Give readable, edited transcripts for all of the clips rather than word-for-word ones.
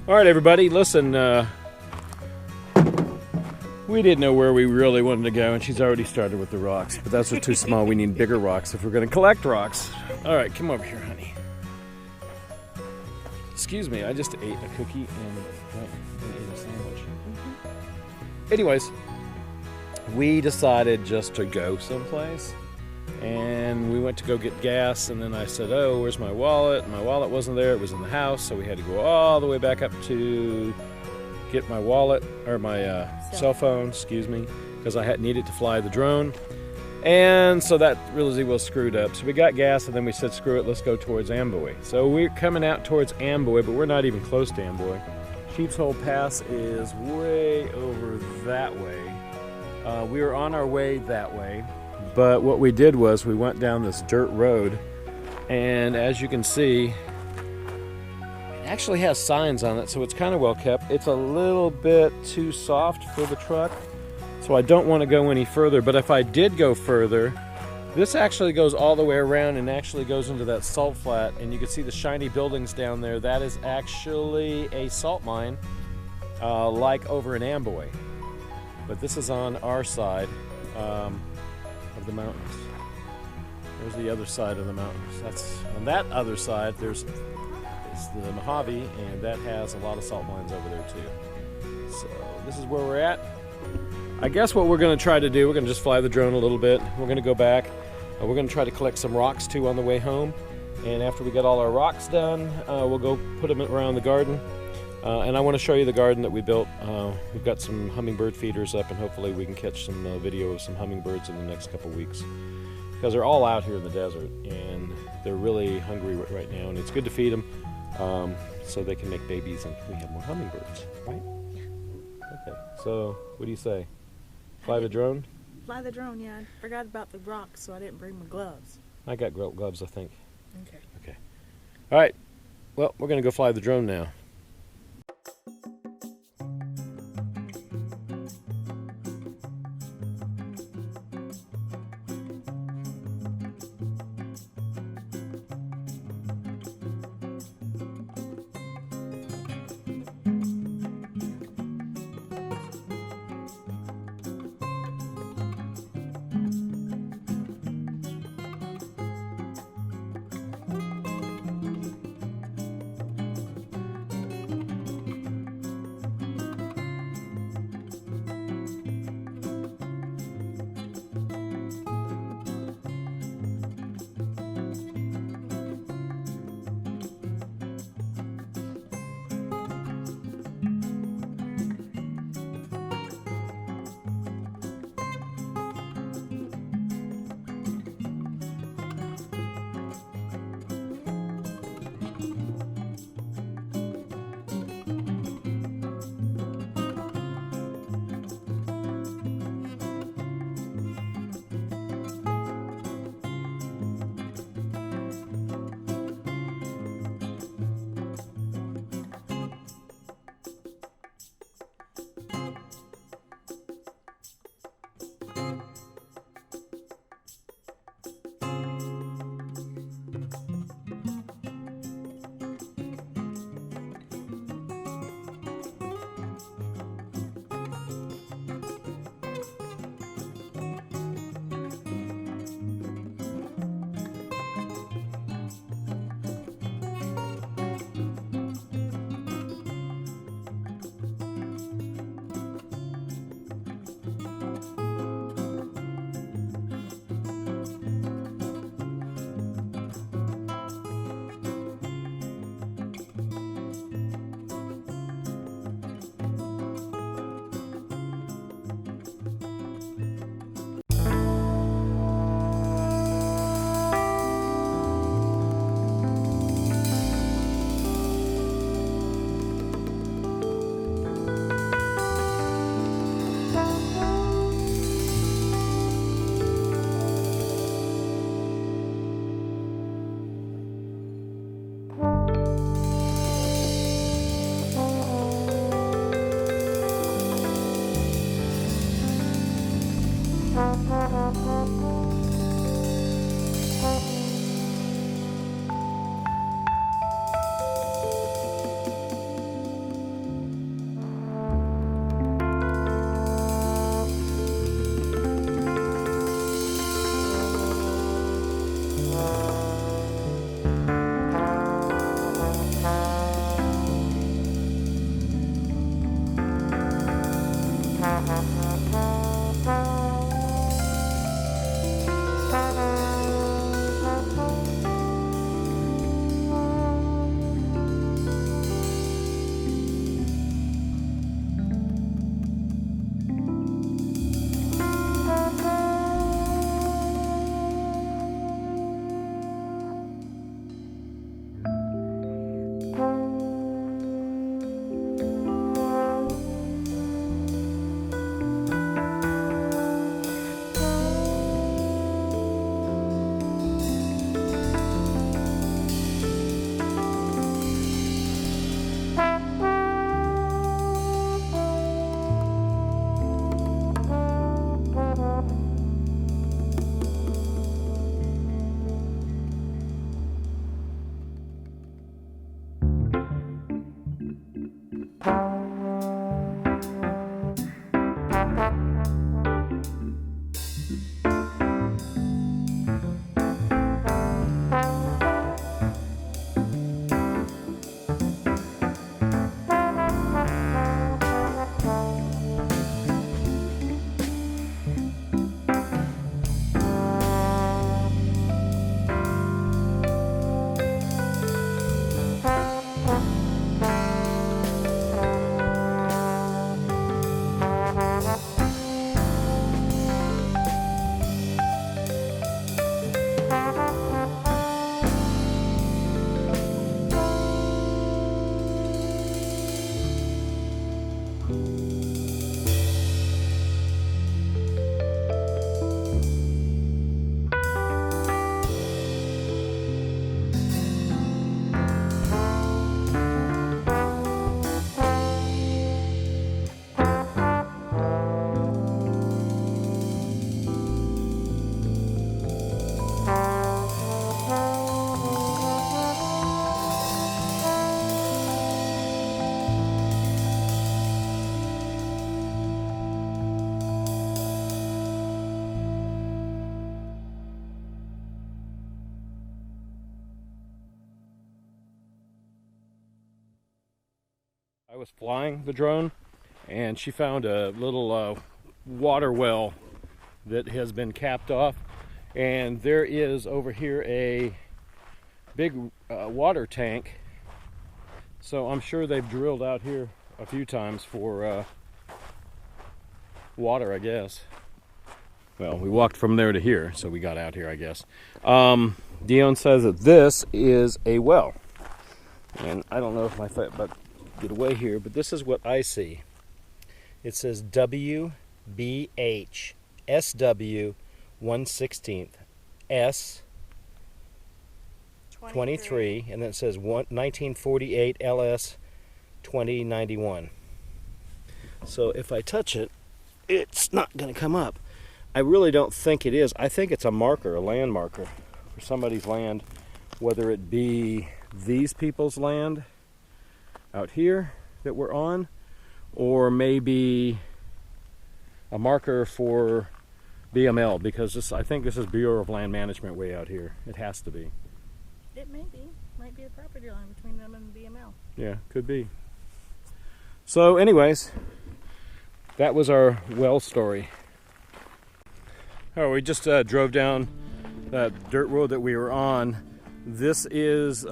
All right, everybody, listen, we didn't know where we really wanted to go, and she's already started with the rocks, but those are too small. We need bigger rocks if we're going to collect rocks. All right, come over here, honey. Excuse me, I just ate a cookie and ate a sandwich. Anyways, we decided just to go someplace, and we went to go get gas, and then I said, oh, where's my wallet? And my wallet wasn't there, it was in the house, so we had to go all the way back up to get my wallet, or my cell phone, excuse me, because I needed to fly the drone. And so that really was screwed up. So we got gas, and then we said, screw it, let's go towards Amboy. So we're coming out towards Amboy, but we're not even close to Amboy. Sheep's Hole Pass is way over that way. We were on our way that way, but what we did was we went down this dirt road, and as you can see, it actually has signs on it, so it's kind of well kept. It's a little bit too soft for the truck, so I don't want to go any further, but if I did go further, this actually goes all the way around and actually goes into that salt flat, and you can see the shiny buildings down there. That is actually a salt mine, like over in Amboy. But this is on our side of the mountains. There's the other side of the mountains. That's on that other side. There's the Mojave, and that has a lot of salt mines over there too. So this is where we're at. I guess what we're going to try to do, we're going to just fly the drone a little bit. We're going to go back. We're going to try to collect some rocks too on the way home. And after we get all our rocks done, we'll go put them around the garden. And I want to show you the garden that we built. We've got some hummingbird feeders up, and hopefully we can catch some video of some hummingbirds in the next couple weeks. Because they're all out here in the desert, and they're really hungry right now, and it's good to feed them so they can make babies and we have more hummingbirds, right? Yeah. Okay, so what do you say? Fly the drone? Fly the drone, yeah. I forgot about the rocks, so I didn't bring my gloves. I got gloves, I think. Okay. Okay. All right. Well, we're going to go fly the drone now. I was flying the drone and she found a little water well that has been capped off, and there is over here a big water tank, so I'm sure they've drilled out here a few times for water, I guess. Well, we walked from there to here, so we got out here, I guess. Dione says that this is a well, and I don't know if my foot but get away here, but this is what I see. It says WBH SW 1/16 S 23, and then it says 1948 LS 2091. So if I touch it, it's not going to come up. I really don't think it is. I think it's a marker, a land marker for somebody's land, whether it be these people's land out here that we're on, or maybe a marker for BML, because this, I think this is Bureau of Land Management way out here. It has to be. It may be. Might be a property line between them and the BML. Yeah, could be. So anyways, that was our well story. Oh, we just drove down that dirt road that we were on. This is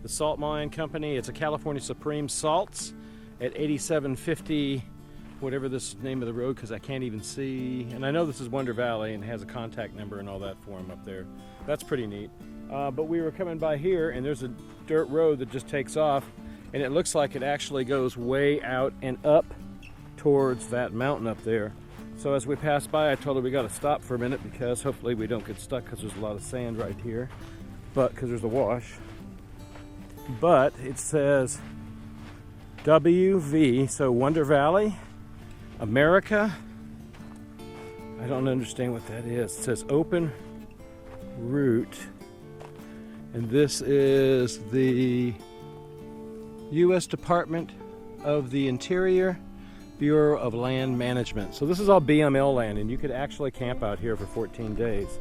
the salt mine company. It's a California Supreme Salts at 8750, whatever this name of the road, because I can't even see. And I know this is Wonder Valley and has a contact number and all that for them up there. That's pretty neat. But we were coming by here, and there's a dirt road that just takes off, and it looks like it actually goes way out and up towards that mountain up there. So as we passed by, I told her we got to stop for a minute because hopefully we don't get stuck, because there's a lot of sand right here, but because there's a wash. But it says WV, so Wonder Valley, America. I don't understand what that is. It says open route, and this is the U.S. Department of the Interior, Bureau of Land Management. So this is all BML land, and you could actually camp out here for 14 days.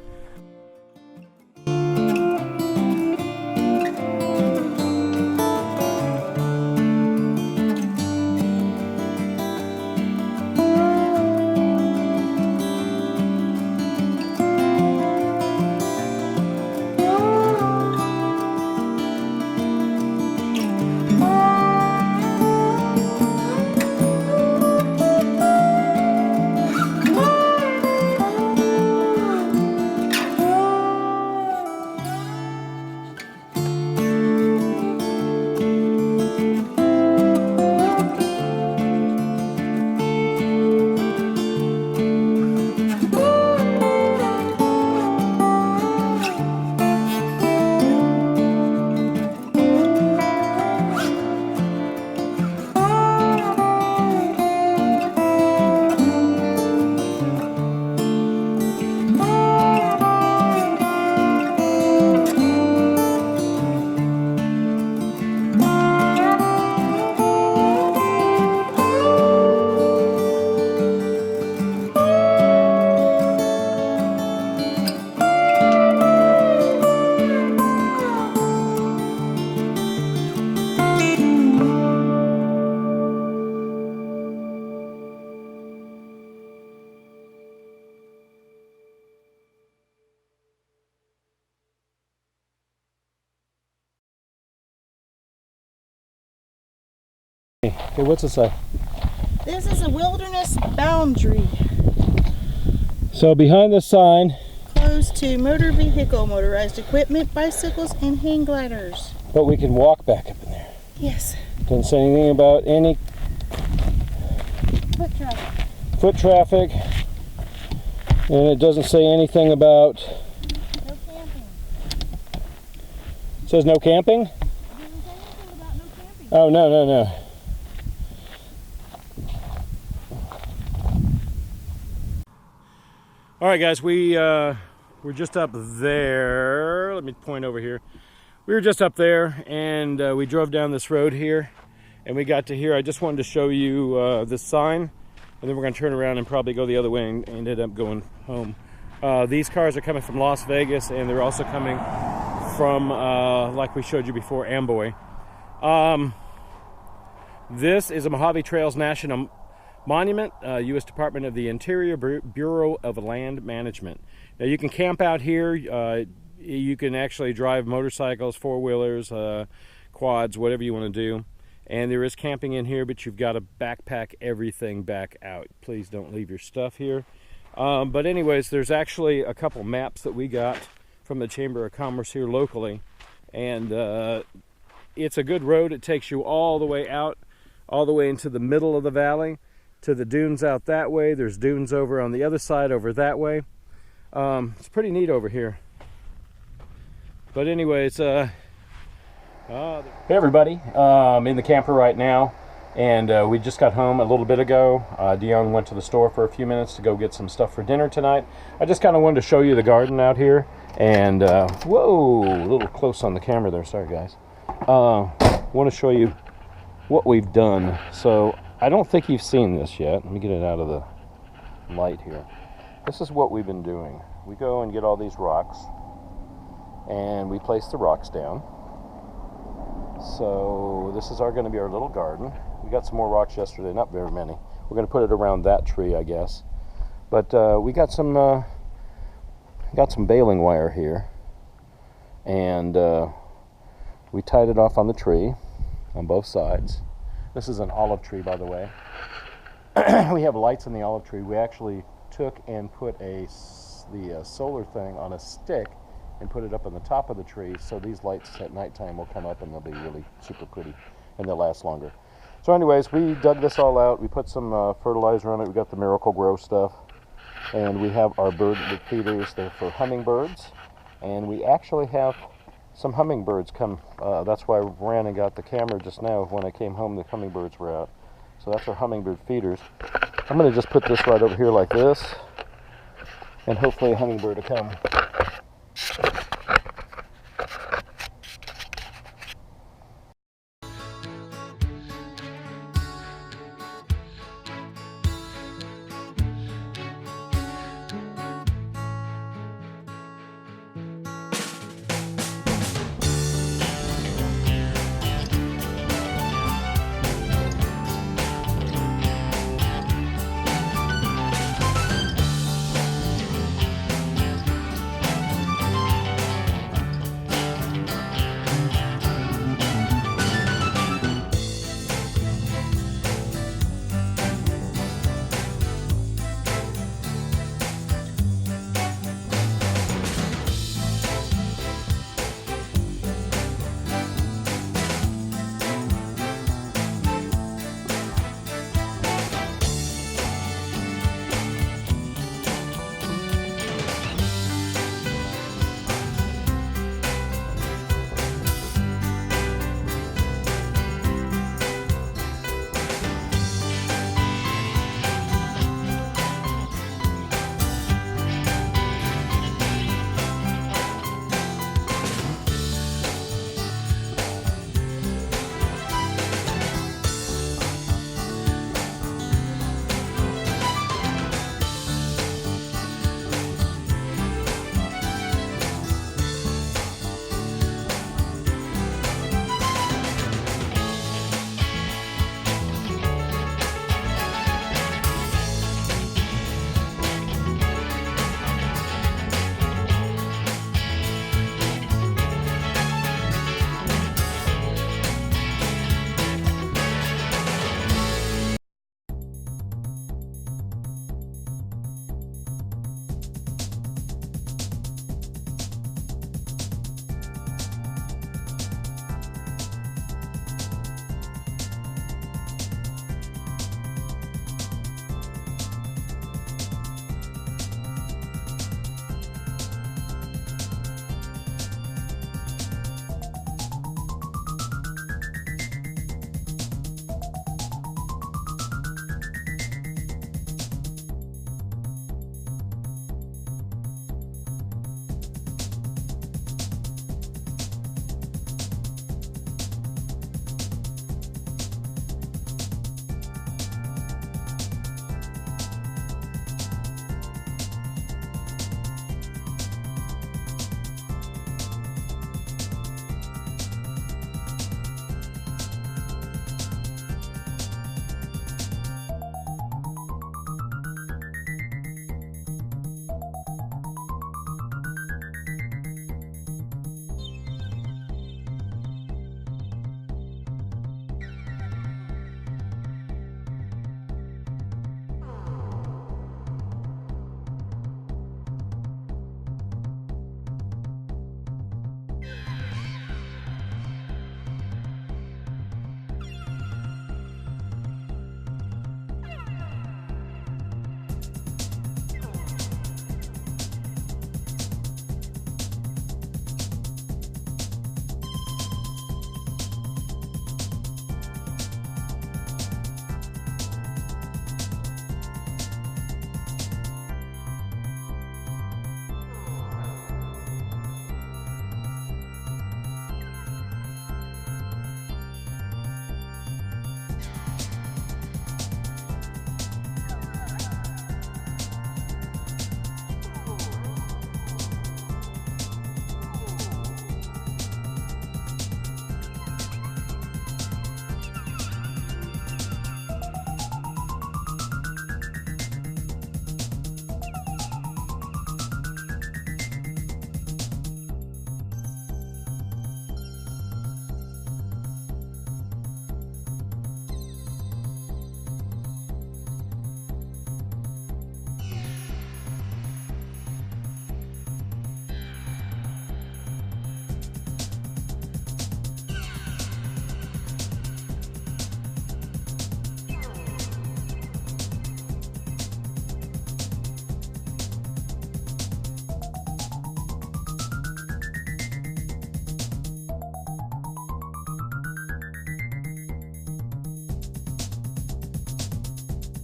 Okay, what's it say? This is a wilderness boundary. So behind the sign, Closed to motor vehicle, motorized equipment, bicycles, and hang gliders. but we can walk back up in there. Yes. Doesn't say anything about any Foot traffic. Foot traffic. And it doesn't say anything about... No camping. It says no camping? It doesn't say anything about no camping. Oh, no, no, no. All right, guys, we're just up there. Let me point over here. We were just up there, and we drove down this road here, and we got to here. I just wanted to show you this sign, and then we're going to turn around and probably go the other way and ended up going home. These cars are coming from Las Vegas, and they're also coming from, like we showed you before, Amboy. This is a Mojave Trails National Monument, U.S. Department of the Interior, Bureau of Land Management. Now you can camp out here. You can actually drive motorcycles, four-wheelers, quads, whatever you want to do. And there is camping in here, but you've got to backpack everything back out. Please don't leave your stuff here. But anyways, there's actually a couple maps that we got from the Chamber of Commerce here locally. And it's a good road. It takes you all the way out, all the way into the middle of the valley, to the dunes out that way. There's dunes over on the other side over that way. It's pretty neat over here. But anyways, hey everybody, I'm in the camper right now, and we just got home a little bit ago. Dione went to the store for a few minutes to go get some stuff for dinner tonight. I just kind of wanted to show you the garden out here, and whoa, a little close on the camera there, sorry guys. Want to show you what we've done. So I don't think you've seen this yet. Let me get it out of the light here. This is what we've been doing. We go and get all these rocks, and we place the rocks down. So this is going to be our little garden. We got some more rocks yesterday, not very many. We're going to put it around that tree, I guess. But we got some baling wire here, and we tied it off on the tree on both sides. This is an olive tree, by the way. We have lights in the olive tree. We actually took and put the solar thing on a stick and put it up on the top of the tree, so these lights at nighttime will come up and they'll be really super pretty and they'll last longer. So anyways, we dug this all out. We put some fertilizer on it. We got the Miracle Grow stuff, and we have our bird feeders. They're for hummingbirds, and we actually have some hummingbirds come. That's why I ran and got the camera just now. When I came home, the hummingbirds were out. So that's our hummingbird feeders. I'm going to just put this right over here like this, and hopefully a hummingbird will come